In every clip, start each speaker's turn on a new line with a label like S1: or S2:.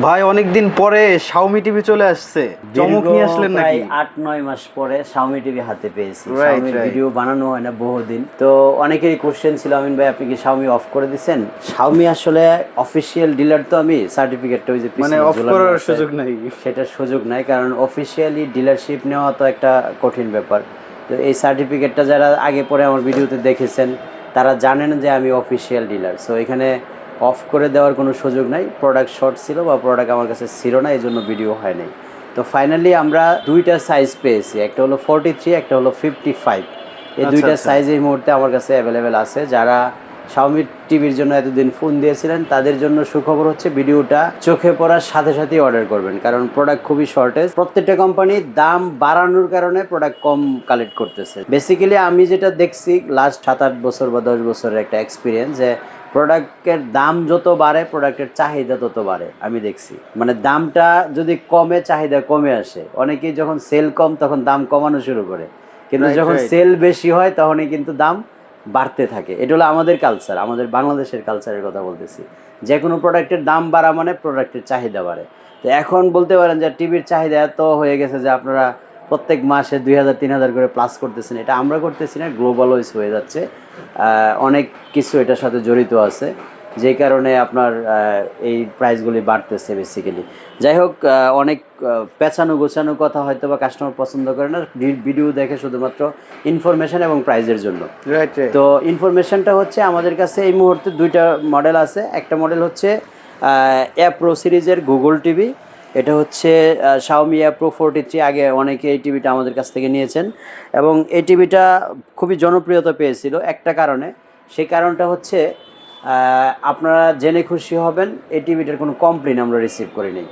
S1: ভাই অনেকদিন পরে Xiaomi টিভি চলে আসছে, চমক নিয়ে আসলেন নাকি?
S2: 8-9 মাস পরে Xiaomi টিভি হাতে পেয়েছি। Xiaomi ভিডিও বানানো হয় না বহুদিন, তো অনেকেরই কোশ্চেন ছিল আমিন ভাই আপনি কি Xiaomi অফ করে দিবেন? Xiaomi আসলে অফিশিয়াল ডিলার তো, আমি সার্টিফিকেটটা ওই যে
S1: মানে অফ করার সুযোগ নাই,
S2: সেটা সুযোগ নাই, কারণ অফিশিয়ালি ডিলারশিপ নেওয়া তো একটা কঠিন ব্যাপার। তো এই সার্টিফিকেটটা যারা আগে পরে আমার ভিডিওতে দেখেছেন তারা জানেন যে আমি অফিশিয়াল ডিলার। সো এখানে অফ করে দেওয়ার কোনো সুযোগ নাই। প্রোডাক্ট শর্ট ছিল বা প্রোডাক্ট আমার কাছে ছিল না, এই জন্য ভিডিও হয় নাই। তো ফাইনালি আমরা দুইটা সাইজ পেয়েছি, একটা হলো 43, একটা হলো 55। এই দুইটা সাইজ এই মুহূর্তে আমার কাছে অ্যাভেলেবেল আছে। যারা Xiaomi টিভির জন্য এতদিন ফোন দিয়েছিলেন তাদের জন্য সুখবর হচ্ছে ভিডিওটা চোখে পড়ার সাথে সাথেই অর্ডার করবেন, কারণ প্রোডাক্ট খুবই শর্টেজ। প্রত্যেকটা কোম্পানি দাম বাড়ানোর কারণে প্রোডাক্ট কম কালেক্ট করতেছে। বেসিক্যালি আমি যেটা দেখছি লাস্ট 7-8 বছর বা 10 বছরের একটা এক্সপিরিয়েন্স, যে প্রোডাক্টের দাম যত বাড়ে প্রোডাক্টের চাহিদা তত বাড়ে। আমি দেখছি মানে দামটা যদি কমে চাহিদা কমে আসে। অনেকেই যখন সেল কম তখন দাম কমানো শুরু করে, কিন্তু যখন সেল বেশি হয় তখনই কিন্তু দাম বাড়তে থাকে। এটা হলো আমাদের কালচার, আমাদের বাংলাদেশের কালচারের কথা বলতেছি। যে কোনো প্রোডাক্টের দাম বাড়া মানে প্রোডাক্টের চাহিদা বাড়ে। তো এখন বলতে পারেন যে টিভির চাহিদা এত হয়ে গেছে যে আপনারা প্রত্যেক মাসে 2000-3000 করে প্লাস করতেছেন। এটা আমরা করতেছি না, গ্লোবাল ওয়াইজ হয়ে যাচ্ছে। অনেক কিছু এটার সাথে জড়িত আছে, যেই কারণে আপনার এই প্রাইসগুলি বাড়তেছে বেসিক্যালি। যাই হোক, অনেক পেঁচানো গোছানো কথা হয়তো বা কাস্টমার পছন্দ করে না, ভিডিও দেখে শুধুমাত্র ইনফরমেশন এবং প্রাইজের জন্য। তো ইনফরমেশনটা হচ্ছে আমাদের কাছে এই মুহূর্তে দুইটা মডেল আছে। একটা মডেল হচ্ছে প্রো সিরিজের গুগল টিভি, এটা হচ্ছে Xiaomi Pro 43। আগে অনেকে এই টিভিটা আমাদের কাছ থেকে নিয়েছেন এবং এই টিভিটা খুবই জনপ্রিয়তা পেয়েছিল একটা কারণে। সেই কারণটা হচ্ছে আপনারা জেনে খুশি হবেন, এই টিভিটার কোনো কমপ্লেন আমরা রিসিভ করিনি।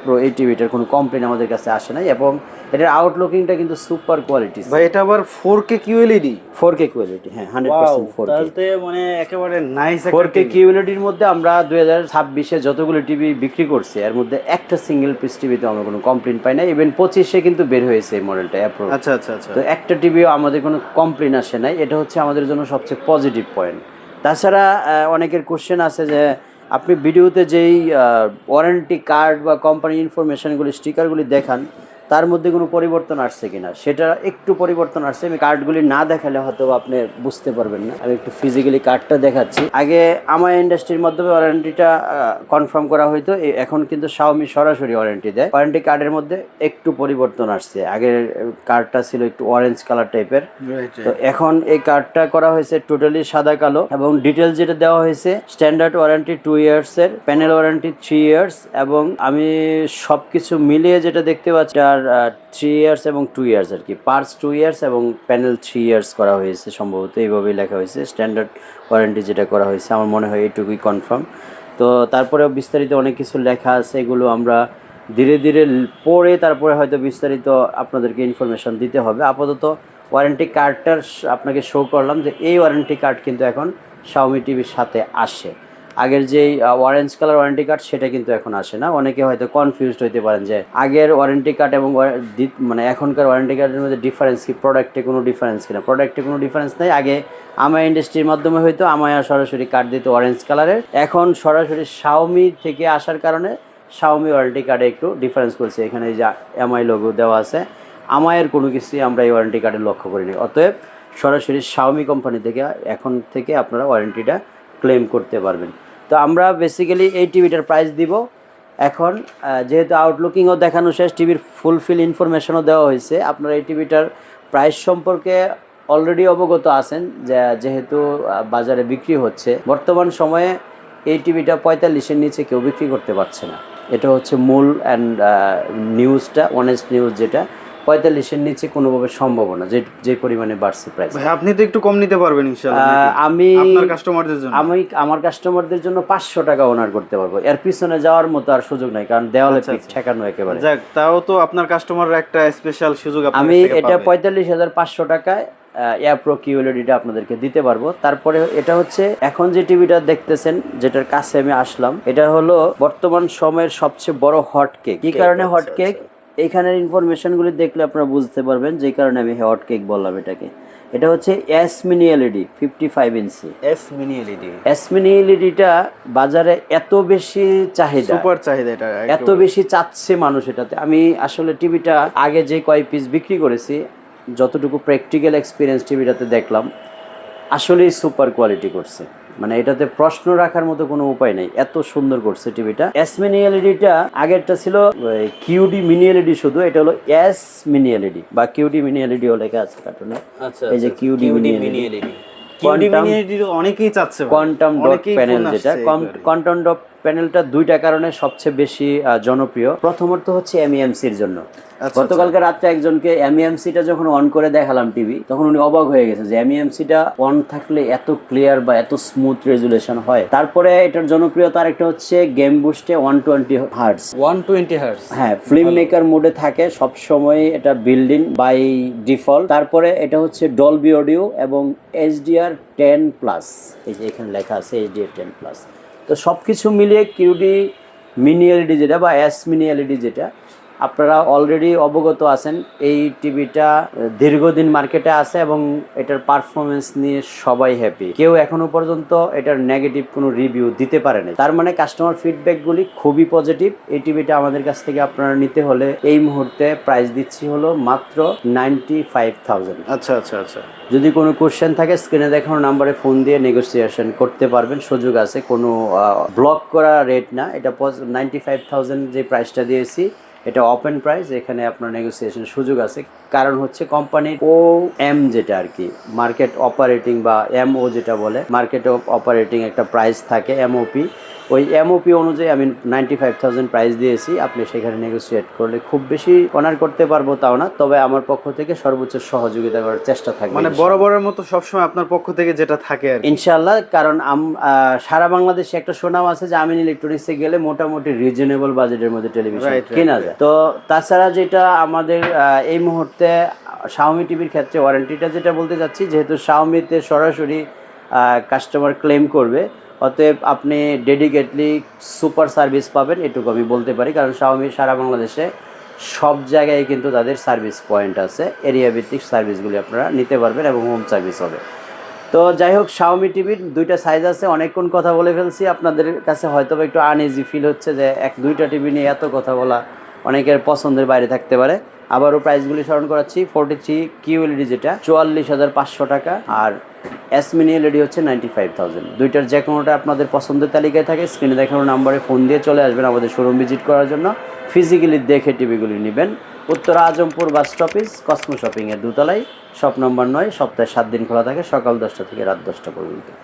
S2: Pro এই টিভিটার কোনো কমপ্লেন আমাদের কাছে আসে নাই এবং এটার আউটলুকিংটা কিন্তু সুপার কোয়ালিটি।
S1: ভাই এটা আবার 4K QLED?
S2: 4K QLED, হ্যাঁ 100% 4K।
S1: তাহলে মানে একেবারে নাইস।
S2: 4K QLEDর মধ্যে আমরা 2026-এ যতগুলো টিভি বিক্রি করছি এর মধ্যে একটা সিঙ্গেল পিস টিভিতে আমরা কোনো কমপ্লেন পাই না। ইভেন 25-এ কিন্তু বের হয়েছে এই মডেলটা Pro।
S1: আচ্ছা আচ্ছা আচ্ছা।
S2: তো একটা টিভিও আমাদের কোনো কমপ্লেন আসে নাই, এটা হচ্ছে আমাদের জন্য সবচেয়ে পজিটিভ পয়েন্ট। তাছাড়া অনেকের কোশ্চেন আছে যে আপনি ভিডিওতে যেই ওয়ারেন্টি কার্ড বা কোম্পানি ইনফরমেশনগুলি স্টিকারগুলি দেখান তার মধ্যে কোনো পরিবর্তন আসছে কিনা, সেটা একটু পরিবর্তন আসছে। আমি কার্ডগুলি না দেখালে হয়তো আপনি বুঝতে পারবেন না। আমি একটু ফিজিক্যালি কার্ডটা দেখাচ্ছি। আগে আমার ইন্ডাস্ট্রির মাধ্যমে ওয়ারেন্টিটা কনফার্ম করা হইতো, এখন কিন্তু Xiaomi সরাসরি ওয়ারেন্টি দেয়। ওয়ারেন্টি কার্ডের মধ্যে একটু পরিবর্তন আসছে। আগের কার্ডটা ছিল একটু অরেঞ্জ কালার টাইপের, তো এখন এই কার্ডটা করা হয়েছে টোটালি সাদা কালো এবং ডিটেলস যেটা দেওয়া হয়েছে স্ট্যান্ডার্ড ওয়ারেন্টি 2 ইয়ার্সের, প্যানেল ওয়ারেন্টি 3 ইয়ার্স এবং আমি সব কিছু মিলিয়ে যেটা দেখতে পাচ্ছি আর 3 ইয়ার্স এবং 2 ইয়ার্স আর কি। পার্টস 2 ইয়ার্স এবং প্যানেল 3 ইয়ার্স করা হয়েছে, সম্ভবত এইভাবেই লেখা হয়েছে। স্ট্যান্ডার্ড ওয়ারেন্টি যেটা করা হয়েছে আমার মনে হয় এইটুকুই কনফার্ম। তো তারপরেও বিস্তারিত অনেক কিছু লেখা আছে, এগুলো আমরা ধীরে ধীরে পড়ে তারপরে হয়তো বিস্তারিত আপনাদেরকে ইনফরমেশন দিতে হবে। আপাতত ওয়ারেন্টি কার্ডটার আপনাকে শো করলাম যে এই ওয়ারেন্টি কার্ড কিন্তু এখন Xiaomi টিভির সাথে আসে। আগের যেই অরেঞ্জ কালার ওয়ারেন্টি কার্ড সেটা কিন্তু এখন আসে না। অনেকে হয়তো কনফিউজড হইতে পারেন যে আগের ওয়ারেন্টি কার্ড এবং মানে এখনকার ওয়ারেন্টি কার্ডের মধ্যে ডিফারেন্স কি, প্রোডাক্টে কোনো ডিফারেন্স কিনা। প্রোডাক্টে কোনো ডিফারেন্স নেই। আগে আমায় ইন্ডাস্ট্রির মাধ্যমে হয়তো আমায় সরাসরি কার্ড দিত অরেঞ্জ কালারের, এখন সরাসরি Xiaomi থেকে আসার কারণে Xiaomi ওয়ারেন্টি কার্ডে একটু ডিফারেন্স করছে। এখানে যে MI লোগো দেওয়া আছে, আমায়ের কোনো কিছুই আমরা এই ওয়ারেন্টি কার্ডে লক্ষ্য করিনি। অতএব সরাসরি Xiaomi কোম্পানি থেকে এখন থেকে আপনারা ওয়ারেন্টিটা ক্লেম করতে পারবেন। তো আমরা বেসিক্যালি এই টিভিটার প্রাইস দিব এখন, যেহেতু আউটলুকিংও দেখানো শেষ, টিভির ফুলফিল ইনফরমেশনও দেওয়া হয়েছে। আপনারা এই টিভিটার প্রাইস সম্পর্কে অলরেডি অবগত আছেন, যেহেতু বাজারে বিক্রি হচ্ছে। বর্তমান সময়ে এই টিভিটা 45-এর নিচে কেউ বিক্রি করতে পারছে না। এটা হচ্ছে মূল অ্যান্ড নিউজটা, অনেস্ট নিউজ, যেটা 45-এর নিচে কোনোভাবে সম্ভব না, যে পরিমাণে বাড়ছে প্রাইস।
S1: ভাই আপনি তো একটু কম নিতে পারবেন ইনশাআল্লাহ।
S2: আমি
S1: আপনার কাস্টমারদের জন্য
S2: আমার কাস্টমারদের জন্য 500 টাকা অনার করতে পারবো, এর পিছনে যাওয়ার মতো আর সুযোগ নাই, কারণ দেওয়ালে ঠেকানো একেবারে।
S1: যাক, তাও তো আপনার কাস্টমারের একটা স্পেশাল সুযোগ
S2: আমি এটা 45,500 টাকায় Pro QLEDটা আপনাদেরকে দিতে পারবো। তারপরে এটা হচ্ছে এখন যে টিভিটা দেখতেছেন, যেটার কাছে আমি আসলাম, এটা হলো বর্তমান সময়ের সবচেয়ে বড় হট কেক। কি কারণে হট কেক? এইখানের ইনফরমেশনগুলি দেখলে আপনারা বুঝতে পারবেন, যে কারণে আমি হট কেক বললাম এটাকে। এটা হচ্ছে S mini LED 55 inch.
S1: S mini LED,
S2: S mini এলইডিটা বাজারে এত বেশি চাহিদা,
S1: সুপার চাহিদা, এটা
S2: এত বেশি চাচ্ছে মানুষ এটাতে। আমি আসলে টিভিটা আগে যে কয় পিস বিক্রি করেছি, যতটুকু প্র্যাকটিক্যাল এক্সপিরিয়েন্স টিভিটাতে দেখলাম, আসলেই সুপার কোয়ালিটি করছে। মানে এটাতে প্রশ্ন রাখার মতো কোনো উপায় নেই, এত সুন্দর করছে টিভিটা। এস মিনি এলইডিটা আগেরটা ছিল কিউডি মিনি এলইডি, শুধু এটা হলো এস মিনি এলইডি বা কিউডি মিনি এলইডি লেখা আছে কার্টুনে। এই যে কিউডি মিনি এলইডি,
S1: অনেকেই চাচ্ছে
S2: কোয়ান্টাম ডট প্যানেল, যেটা কোয়ান্টাম ডট প্যানেলটা দুইটা কারণে সবচেয়ে বেশি জনপ্রিয়। প্রথমত হচ্ছে এমইএমসির জন্য। গতকালকে রাত্রে একজনকে এমইএমসিটা যখন অন করে দেখালাম টিভি, তখন উনি অবাক হয়ে গেছে যে এমইএমসিটা অন থাকলে এত ক্লিয়ার বা এত স্মুথ রেজুলেশন হয়। তারপরে এটার জনপ্রিয়তা আরেকটা হচ্ছে গেম বুস্টে 120 হার্টজ।
S1: 120 হার্টজ,
S2: হ্যাঁ, ফিল্ম মেকার মোডে থাকে সব সময়, এটা বিল্ড ইন বাই ডিফল্ট। তারপরে এটা হচ্ছে ডলবি অডিও এবং HDR 10+, এই যে এখানে লেখা আছে HDR 10+। তো সব কিছু মিলিয়ে কিউডি মিনি এলইডি যেটা বা এস মিনি এলইডি যেটা, আপনারা অলরেডি অবগত আছেন। এই টিভিটা দীর্ঘদিন মার্কেটে আছে এবং এটার পারফরমেন্স নিয়ে সবাই হ্যাপি। কেউ এখনো পর্যন্ত এটার নেগেটিভ কোনো রিভিউ দিতে পারেনি। তার মানে কাস্টমার ফিডব্যাকগুলি খুবই পজিটিভ। এই টিভিটা আমাদের কাছ থেকে আপনারা নিতে হলে এই মুহূর্তে প্রাইস দিচ্ছি হলো মাত্র 95,000।
S1: আচ্ছা আচ্ছা আচ্ছা।
S2: যদি কোনো কোশ্চেন থাকে স্ক্রিনে দেখানো নাম্বারে ফোন দিয়ে নেগোসিয়েশন করতে পারবেন, সুযোগ আছে। কোনো ব্লক করা রেট না, এটা 95,000 যে প্রাইসটা দিয়েছি এটা ওপেন প্রাইস, এখানে আপনার নেগোসিয়েশন সুযোগ আছে। কারণ হচ্ছে কোম্পানির OM যেটা আর কি মার্কেট অপারেটিং বা MO যেটা বলে মার্কেট অপারেটিং একটা প্রাইস থাকে MOP, ওই MOP অনুযায়ী আমি 95,000 প্রাইস দিয়েছি। আপনি সেখানে নেগোসিয়েট করলে খুব বেশি অনার করতে পারবো তাও না, তবে আমার পক্ষ থেকে সর্বোচ্চ সহযোগিতা করার চেষ্টা থাকবে,
S1: মানে বরাবরের মতো সবসময় আপনার পক্ষ থেকে যেটা থাকে আর
S2: ইনশাআল্লাহ। কারণ সারা বাংলাদেশে একটা সুনাম আছে যে আমিন ইলেকট্রনিক্সে গেলে মোটামুটি রিজনেবল বাজেটের মধ্যে টেলিভিশন কেনা যায়। তো তাছাড়া যেটা আমাদের এই মুহূর্তে শাওমি টিভির ক্ষেত্রে ওয়ারেন্টিটা যেটা বলতে চাচ্ছি, যেহেতু শাওমিতে সরাসরি কাস্টমার ক্লেম করবে, অতএব আপনি ডেডিকেটলি সুপার সার্ভিস পাবেন, এটুকু আমি বলতে পারি। কারণ শাওমি সারা বাংলাদেশে সব জায়গায় কিন্তু তাদের সার্ভিস পয়েন্ট আছে, এরিয়া ভিত্তিক সার্ভিসগুলি আপনারা নিতে পারবেন এবং হোম সার্ভিস হবে। তো যাই হোক, শাওমি টিভির দুইটা সাইজ আছে। অনেকক্ষণ কথা বলে ফেলছি, আপনাদের কাছে হয়তো একটু আনইজি ফিল হচ্ছে যে দুইটা টিভি নিয়ে এত কথা বলা অনেকের পছন্দের বাইরে থাকতে পারে। আবারও প্রাইসগুলি স্মরণ করাচ্ছি, 43 QLED যেটা 44,500 টাকা, আর এস মিনি এলইডি হচ্ছে 95,000। দুইটার যে কোনোটা আপনাদের পছন্দের তালিকায় থাকে, স্ক্রিনে দেখানো নাম্বারে ফোন দিয়ে চলে আসবেন আমাদের শোরুম ভিজিট করার জন্য। ফিজিক্যালি দেখে টিভিগুলি নেবেন। Uttara Azampur bus stoppage, Cosmo শপিংয়ের দোতলায়, শপ নম্বর 9। সপ্তাহে 7 দিন খোলা থাকে, সকাল 10টা থেকে রাত 10টা পর্যন্ত।